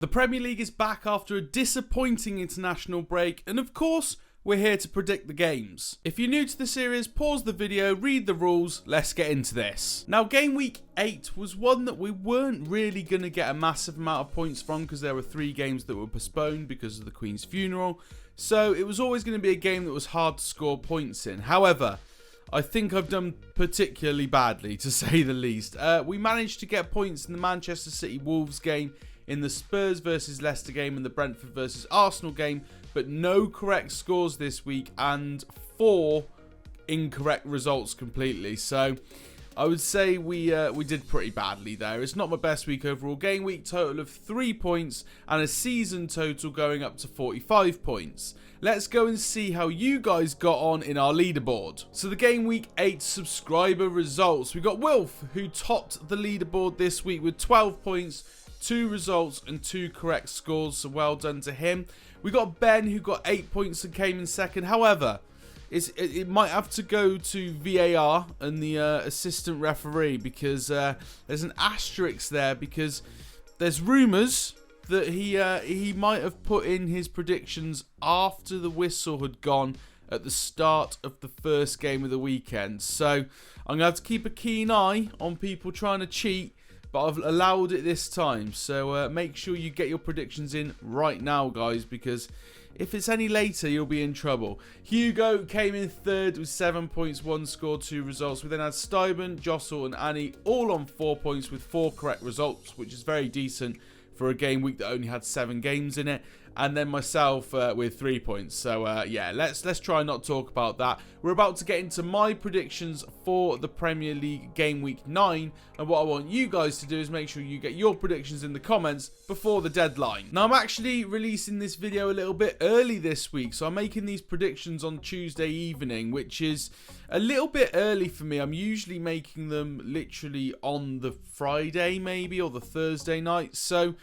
The Premier League is back after a disappointing international break, and of course, we're here to predict the games. If you're new to the series, pause the video, read the rules, let's get into this. Now, game week 8 was one that we weren't really going to get a massive amount of points from because there were 3 games that were postponed because of the Queen's funeral. So it was always going to be a game that was hard to score points in. However, I think I've done particularly badly, to say the least. We managed to get points in the Manchester City Wolves game, in the Spurs versus Leicester game, and the Brentford versus Arsenal game, but no correct scores this week and 4 incorrect results completely. So I would say we did pretty badly there. It's not my best week overall. Game week total of 3 points and a season total going up to 45 points. Let's go and see how you guys got on in our leaderboard. So the game week 8 subscriber results. We got Wilf, who topped the leaderboard this week with 12 points, 2 results and 2 correct scores, so well done to him. We got Ben, who got 8 points and came in second. However, it might have to go to VAR and the assistant referee, because there's an asterisk there, because there's rumours that he might have put in his predictions after the whistle had gone at the start of the first game of the weekend. So I'm going to have to keep a keen eye on people trying to cheat, but I've allowed it this time. So make sure you get your predictions in right now, guys, because if it's any later, you'll be in trouble. Hugo came in third with 7 points, 1 score, 2 results. We then had Stuyben, Jossel and Annie all on 4 points with 4 correct results, which is very decent for a game week that only had 7 games in it. And then myself with 3 points. So yeah, let's try not talk about that. We're about to get into my predictions for the Premier League game week 9. And what I want you guys to do is make sure you get your predictions in the comments before the deadline. Now, I'm actually releasing this video a little bit early this week. So I'm making these predictions on Tuesday evening, which is a little bit early for me. I'm usually making them literally on the Friday maybe, or the Thursday night. So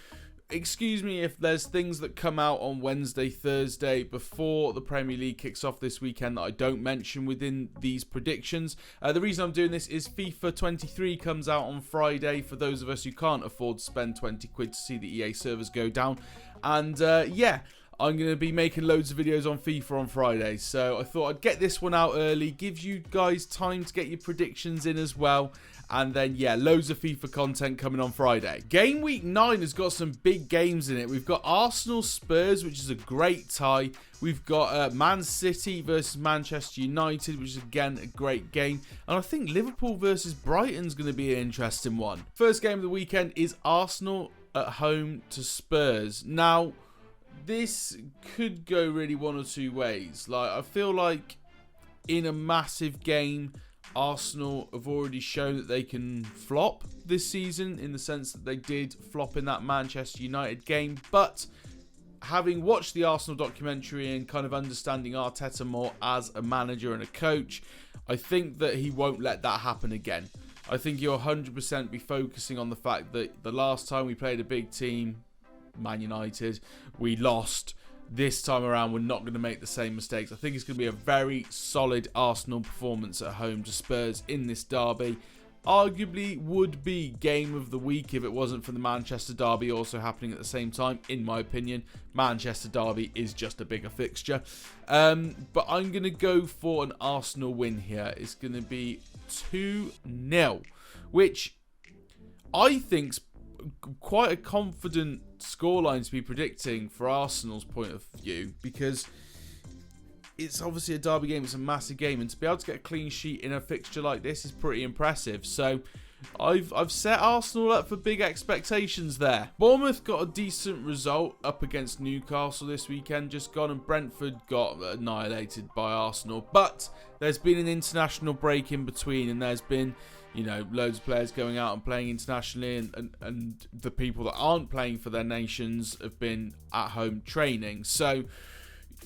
excuse me if there's things that come out on Wednesday, Thursday before the Premier League kicks off this weekend that I don't mention within these predictions. The reason I'm doing this is FIFA 23 comes out on Friday for those of us who can't afford to spend 20 quid to see the EA servers go down. And yeah, I'm going to be making loads of videos on FIFA on Friday. So I thought I'd get this one out early, give you guys time to get your predictions in as well. And then, yeah, loads of FIFA content coming on Friday. Game week 9 has got some big games in it. We've got Arsenal Spurs, which is a great tie. We've got Man City versus Manchester United, which is, again, a great game. And I think Liverpool versus Brighton is going to be an interesting one. First game of the weekend is Arsenal at home to Spurs. Now, this could go really one or two ways. Like, I feel like in a massive game, Arsenal have already shown that they can flop this season, in the sense that they did flop in that Manchester United game. But having watched the Arsenal documentary and kind of understanding Arteta more as a manager and a coach, I think that he won't let that happen again. I think he'll 100% be focusing on the fact that the last time we played a big team, Man United, we lost. This time around, we're not going to make the same mistakes. I think it's going to be a very solid Arsenal performance at home to Spurs in this derby. Arguably would be game of the week if it wasn't for the Manchester derby also happening at the same time, in my opinion. Manchester derby is just a bigger fixture. But I'm going to go for an Arsenal win here. It's going to be 2-0, which I think's quite a confident scoreline to be predicting for Arsenal's point of view, because it's obviously a derby game, it's a massive game, and to be able to get a clean sheet in a fixture like this is pretty impressive. So I've set Arsenal up for big expectations there. Bournemouth got a decent result up against Newcastle this weekend just gone, and Brentford got annihilated by Arsenal. But there's been an international break in between, and there's been, you know, loads of players going out and playing internationally, and the people that aren't playing for their nations have been at home training. So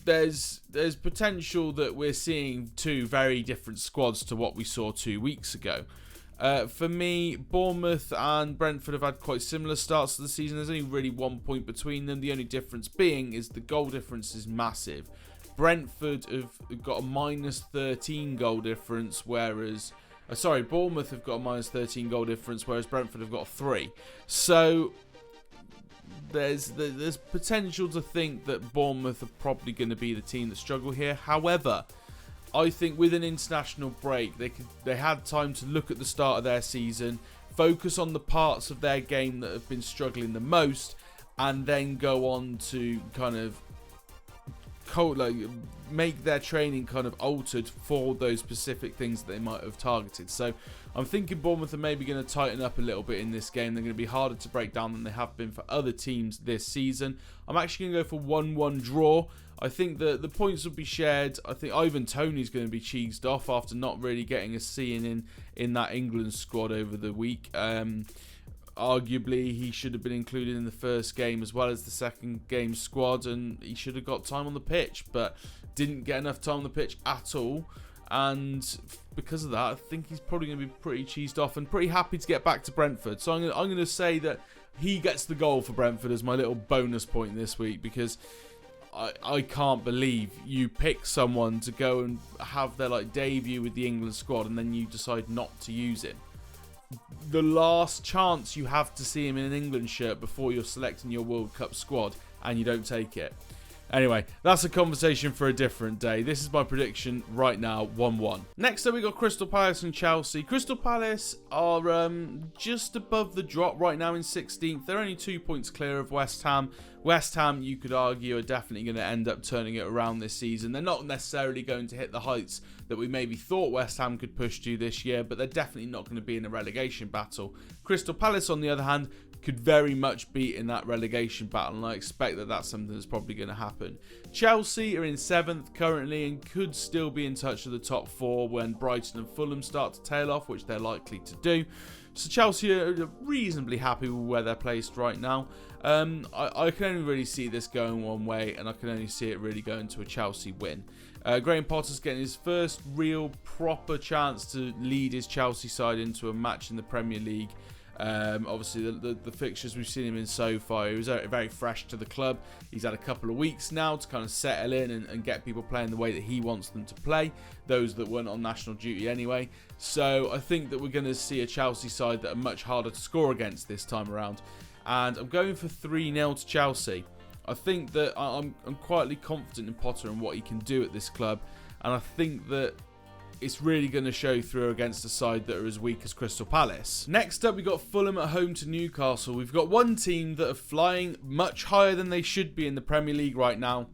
there's potential that we're seeing 2 very different squads to what we saw 2 weeks ago. For me, Bournemouth and Brentford have had quite similar starts to the season. There's only really 1 point between them. The only difference being is the goal difference is massive. Brentford have got a minus 13 goal difference, whereas Bournemouth have got a minus 13 goal difference, whereas Brentford have got 3. So there's potential to think that Bournemouth are probably going to be the team that struggle here. However, I think with an international break, they had time to look at the start of their season, focus on the parts of their game that have been struggling the most, and then go on to kind of make their training kind of altered for those specific things that they might have targeted. So I'm thinking Bournemouth are maybe going to tighten up a little bit in this game. They're going to be harder to break down than they have been for other teams this season. I'm actually going to go for 1-1 draw. I think that the points will be shared. I think Ivan Toney's going to be cheesed off after not really getting a scene in that England squad over the week. Arguably, he should have been included in the first game as well as the second game squad, and he should have got time on the pitch, but didn't get enough time on the pitch at all. And because of that, I think he's probably going to be pretty cheesed off and pretty happy to get back to Brentford. So I'm going to say that he gets the goal for Brentford as my little bonus point this week, because I can't believe you pick someone to go and have their debut with the England squad and then you decide not to use him. The last chance you have to see him in an England shirt before you're selecting your World Cup squad, and you don't take it. Anyway, that's a conversation for a different day. This is my prediction right now, 1-1. Next up, we got Crystal Palace and Chelsea. Crystal Palace are just above the drop right now in 16th. They're only 2 points clear of West Ham. West Ham, you could argue, are definitely going to end up turning it around this season. They're not necessarily going to hit the heights that we maybe thought West Ham could push to this year, but they're definitely not going to be in a relegation battle. Crystal Palace, on the other hand, could very much be in that relegation battle, and I expect that that's something that's probably going to happen. Chelsea are in 7th currently and could still be in touch with the top 4 when Brighton and Fulham start to tail off, which they're likely to do. So Chelsea are reasonably happy with where they're placed right now. I can only really see this going one way, and I can only see it really going to a Chelsea win. Graham Potter's getting his first real proper chance to lead his Chelsea side into a match in the Premier League. Obviously, the fixtures we've seen him in so far, he was very fresh to the club. He's had a couple of weeks now to kind of settle in and get people playing the way that he wants them to play, those that weren't on national duty anyway. So I think that we're going to see a Chelsea side that are much harder to score against this time around. And I'm going for 3-0 to Chelsea. I think that I'm quietly confident in Potter and what he can do at this club. And I think that it's really going to show through against a side that are as weak as Crystal Palace. Next up, we've got Fulham at home to Newcastle. We've got one team that are flying much higher than they should be in the Premier League right now.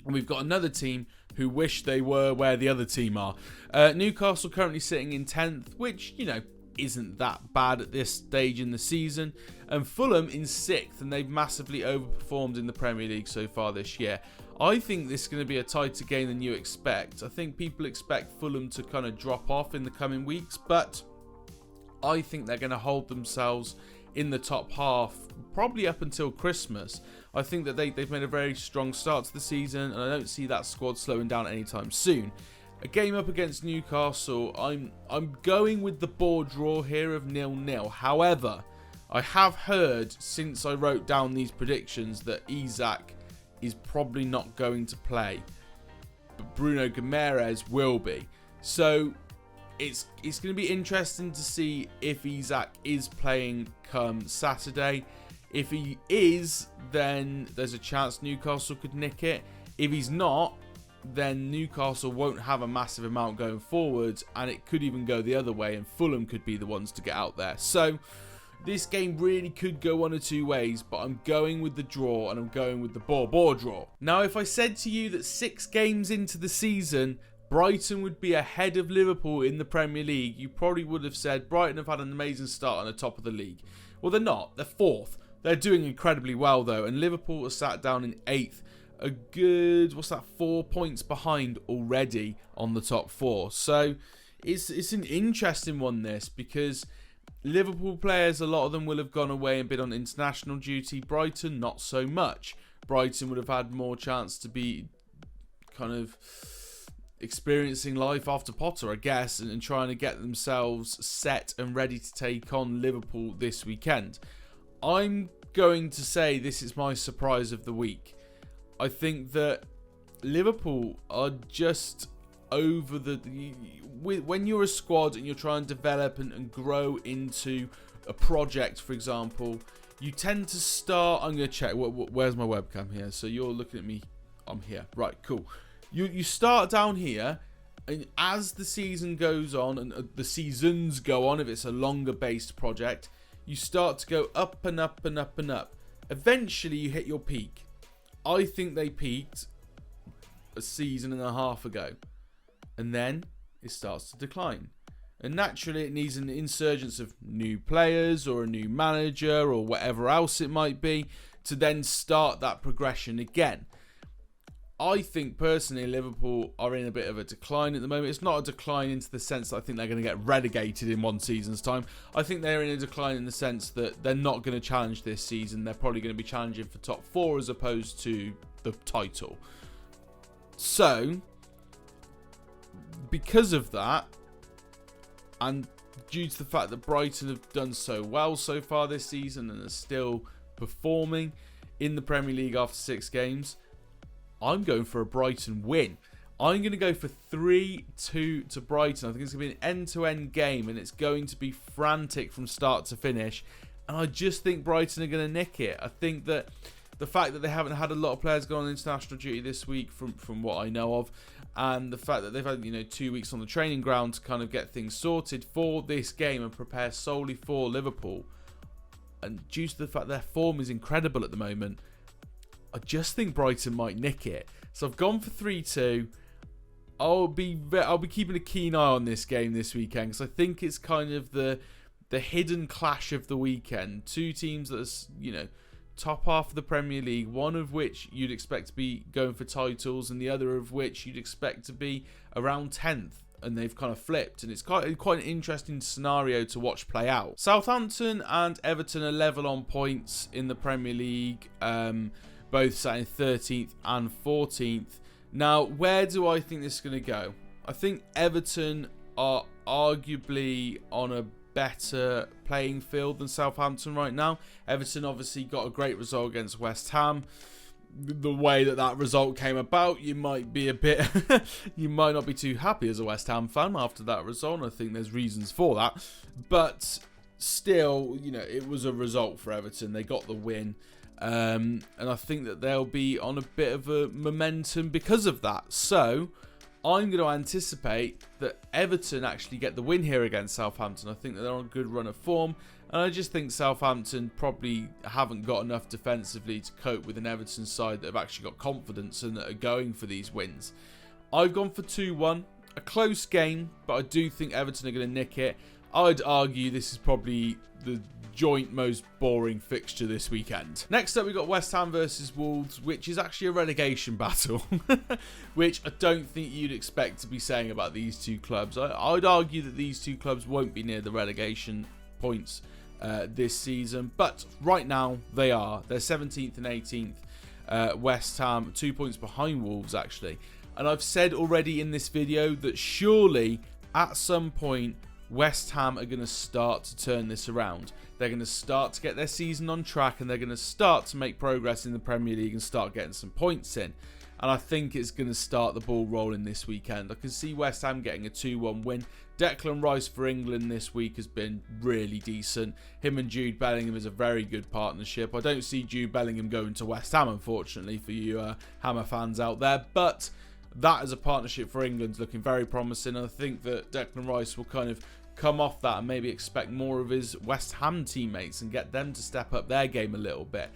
And we've got another team who wish they were where the other team are. Newcastle currently sitting in 10th, which, isn't that bad at this stage in the season. And Fulham in 6th, and they've massively overperformed in the Premier League so far this year. I think this is going to be a tighter game than you expect. I think people expect Fulham to kind of drop off in the coming weeks, but I think they're going to hold themselves in the top half, probably up until Christmas. I think that they've made a very strong start to the season, and I don't see that squad slowing down anytime soon. A game up against Newcastle, I'm going with the board draw here of 0-0. However, I have heard since I wrote down these predictions that Isak is probably not going to play, but Bruno Guimaraes will be. So it's going to be interesting to see if Isak is playing come Saturday. If he is, then there's a chance Newcastle could nick it. If he's not, then Newcastle won't have a massive amount going forward, and it could even go the other way, and Fulham could be the ones to get out there. So this game really could go one of two ways, but I'm going with the draw, and I'm going with the board draw. Now, if I said to you that 6 games into the season, Brighton would be ahead of Liverpool in the Premier League, you probably would have said Brighton have had an amazing start on the top of the league. Well, they're not. They're 4th. They're doing incredibly well, though, and Liverpool are sat down in 8th. A good, 4 points behind already on the top 4. So it's an interesting one, this, because Liverpool players, a lot of them will have gone away and been on international duty. Brighton, not so much. Brighton would have had more chance to be kind of experiencing life after Potter, I guess, and trying to get themselves set and ready to take on Liverpool this weekend. I'm going to say this is my surprise of the week. I think that Liverpool are just over when you're a squad and you're trying to develop and grow into a project, for example, you tend to start. I'm going to check. Where's my webcam here? So you're looking at me. I'm here. Right, cool. You start down here, and as the season goes on, and the seasons go on, if it's a longer based project, you start to go up and up and up and up. Eventually, you hit your peak. I think they peaked a season and a half ago, and then it starts to decline. And naturally, it needs an insurgence of new players or a new manager or whatever else it might be to then start that progression again. I think personally Liverpool are in a bit of a decline at the moment. It's not a decline into the sense that I think they're going to get relegated in one season's time. I think they're in a decline in the sense that they're not going to challenge this season. They're probably going to be challenging for top 4 as opposed to the title. So, because of that, and due to the fact that Brighton have done so well so far this season and are still performing in the Premier League after 6 games, I'm going for a Brighton win. I'm going to go for 3-2 to Brighton. I think it's going to be an end-to-end game, and it's going to be frantic from start to finish. And I just think Brighton are going to nick it. I think that the fact that they haven't had a lot of players go on international duty this week, from what I know of, and the fact that they've had 2 weeks on the training ground to kind of get things sorted for this game and prepare solely for Liverpool, and due to the fact their form is incredible at the moment, I just think Brighton might nick it. So I've gone for 3-2. I'll be keeping a keen eye on this game this weekend, because I think it's kind of the hidden clash of the weekend. 2 teams that are, top half of the Premier League, one of which you'd expect to be going for titles, and the other of which you'd expect to be around 10th. And they've kind of flipped, and it's quite an interesting scenario to watch play out. Southampton and Everton are level on points in the Premier League. Both sat in 13th and 14th. Now, where do I think this is going to go? I think Everton are arguably on a better playing field than Southampton right now. Everton obviously got a great result against West Ham. The way that result came about, you might be a bit... you might not be too happy as a West Ham fan after that result, and I think there's reasons for that. But still, it was a result for Everton. They got the win. And I think that they'll be on a bit of a momentum because of that. So I'm going to anticipate that Everton actually get the win here against Southampton. I think that they're on a good run of form, and I just think Southampton probably haven't got enough defensively to cope with an Everton side that have actually got confidence and that are going for these wins. I've gone for 2-1, a close game, but I do think Everton are going to nick it. I'd argue this is probably the joint most boring fixture this weekend. Next up, we've got West Ham versus Wolves, which is actually a relegation battle, which I don't think you'd expect to be saying about these 2 clubs. I'd argue that these 2 clubs won't be near the relegation points this season, but right now they are. They're 17th and 18th. West Ham 2 points behind Wolves, actually. And I've said already in this video that surely at some point West Ham are going to start to turn this around. They're going to start to get their season on track, and they're going to start to make progress in the Premier League and start getting some points in. And I think it's going to start the ball rolling this weekend. I can see West Ham getting a 2-1 win. Declan Rice for England this week has been really decent. Him and Jude Bellingham is a very good partnership. I don't see Jude Bellingham going to West Ham, unfortunately, for you Hammer fans out there. But that as a partnership for England's looking very promising. And I think that Declan Rice will kind of come off that and maybe expect more of his West Ham teammates and get them to step up their game a little bit.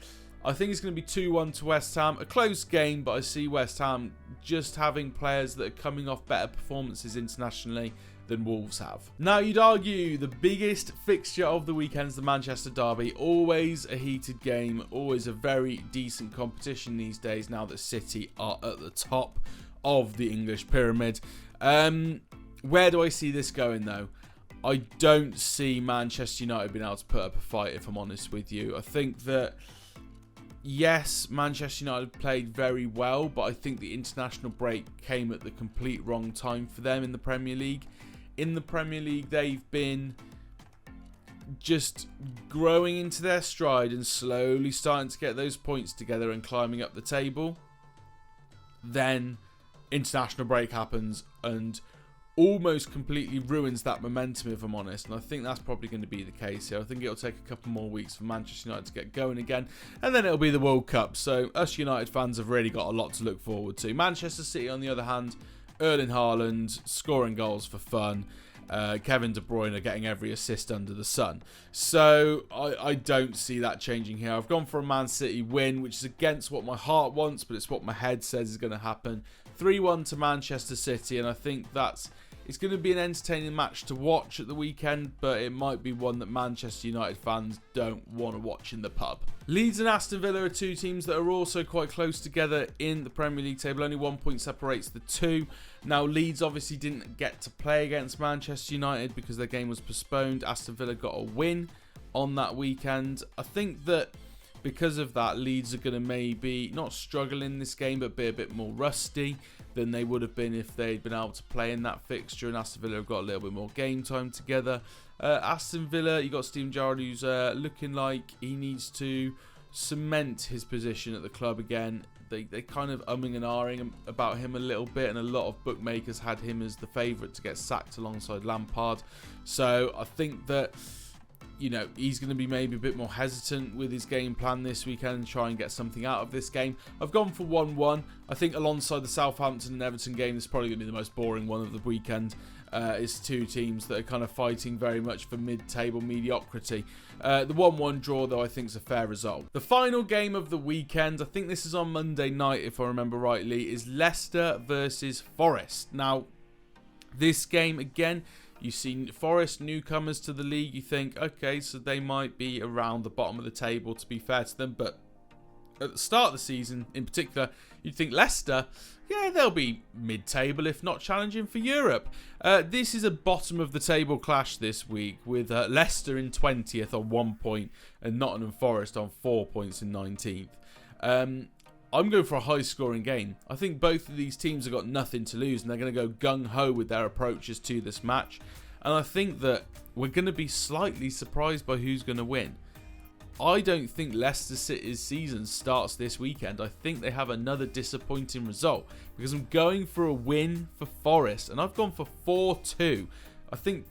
I think it's going to be 2-1 to West Ham. A close game, but I see West Ham just having players that are coming off better performances internationally than Wolves have. Now, you'd argue the biggest fixture of the weekend is the Manchester derby. Always a heated game, always a very decent competition these days now that City are at the top of the English pyramid. Where do I see this going, though? I don't see Manchester United being able to put up a fight, if I'm honest with you. I think that, yes, Manchester United played very well, but I think the international break came at the complete wrong time for them in the Premier League. In the Premier League, they've been just growing into their stride and slowly starting to get those points together and climbing up the table. Then international break happens, and almost completely ruins that momentum, if I'm honest. And I think that's probably going to be the case here. I think it'll take a couple more weeks for Manchester United to get going again, and then it'll be the World Cup. So us United fans have really got a lot to look forward to. Manchester City, on the other hand, Erling Haaland scoring goals for fun. Kevin De Bruyne getting every assist under the sun. So I don't see that changing here. I've gone for a Man City win, which is against what my heart wants, but it's what my head says is going to happen. 3-1 to Manchester City, and I think it's going to be an entertaining match to watch at the weekend, but it might be one that Manchester United fans don't want to watch in the pub. Leeds and Aston Villa are two teams that are also quite close together in the Premier League table. Only 1 point separates the two. Now, Leeds obviously didn't get to play against Manchester United because their game was postponed. Aston Villa got a win on that weekend. I think that because of that, Leeds are going to maybe not struggle in this game, but be a bit more rusty than they would have been if they'd been able to play in that fixture. And Aston Villa have got a little bit more game time together. Aston Villa, you got Steven Gerrard, who's looking like he needs to cement his position at the club again. They kind of umming and ahhing about him a little bit, and a lot of bookmakers had him as the favourite to get sacked alongside Lampard. So I think that, you know, he's going to be maybe a bit more hesitant with his game plan this weekend and try and get something out of this game. I've gone for 1-1. I think alongside the Southampton and Everton game, this is probably going to be the most boring one of the weekend. It's two teams that are kind of fighting very much for mid-table mediocrity. The 1-1 draw, though, I think is a fair result. The final game of the weekend, I think this is on Monday night, if I remember rightly, is Leicester versus Forest. Now, this game, again, you see Forest, newcomers to the league, you think, okay, so they might be around the bottom of the table, to be fair to them, but at the start of the season, in particular, you'd think Leicester, yeah, they'll be mid-table, if not challenging for Europe. This is a bottom-of-the-table clash this week, with Leicester in 20th on 1 point, and Nottingham Forest on 4 points in 19th. I'm going for a high-scoring game. I think both of these teams have got nothing to lose, and they're going to go gung-ho with their approaches to this match. And I think that we're going to be slightly surprised by who's going to win. I don't think Leicester City's season starts this weekend. I think they have another disappointing result, because I'm going for a win for Forest, and I've gone for 4-2. I think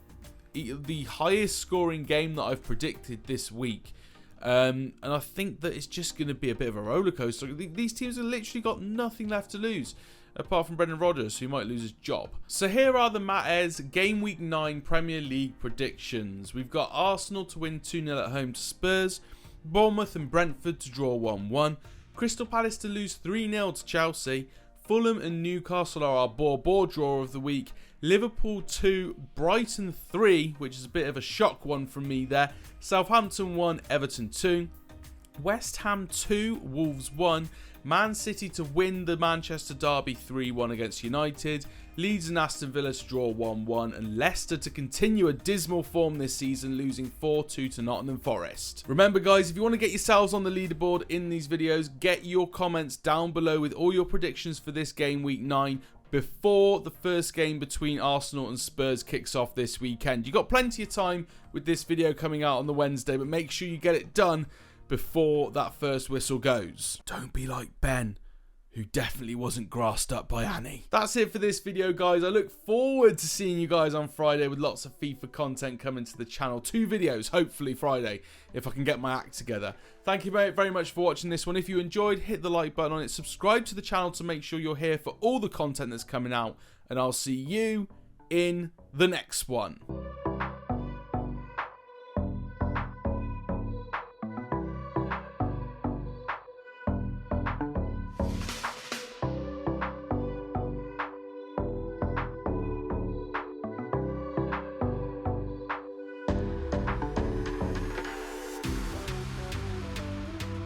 the highest scoring game that I've predicted this week. And I think that it's just going to be a bit of a roller coaster. These teams have literally got nothing left to lose, apart from Brendan Rodgers, who might lose his job. So here are the Matt's Game Week 9 Premier League predictions. We've got Arsenal to win 2-0 at home to Spurs, Bournemouth and Brentford to draw 1-1, Crystal Palace to lose 3-0 to Chelsea, Fulham and Newcastle are our bore draw of the week, Liverpool 2, Brighton 3, which is a bit of a shock one from me there, Southampton 1, Everton 2, West Ham 2, Wolves 1, Man City to win the Manchester derby 3-1 against United, Leeds and Aston Villa to draw 1-1, and Leicester to continue a dismal form this season, losing 4-2 to Nottingham Forest. Remember guys, if you want to get yourselves on the leaderboard in these videos, get your comments down below with all your predictions for this Game Week 9 before the first game between Arsenal and Spurs kicks off this weekend. You've got plenty of time with this video coming out on the Wednesday, but make sure you get it done before that first whistle goes. Don't be like Ben, who definitely wasn't grassed up by Annie. That's it for this video, guys. I look forward to seeing you guys on Friday with lots of FIFA content coming to the channel. 2 videos, hopefully Friday, if I can get my act together. Thank you very much for watching this one. If you enjoyed, hit the like button on it. Subscribe to the channel to make sure you're here for all the content that's coming out. And I'll see you in the next one.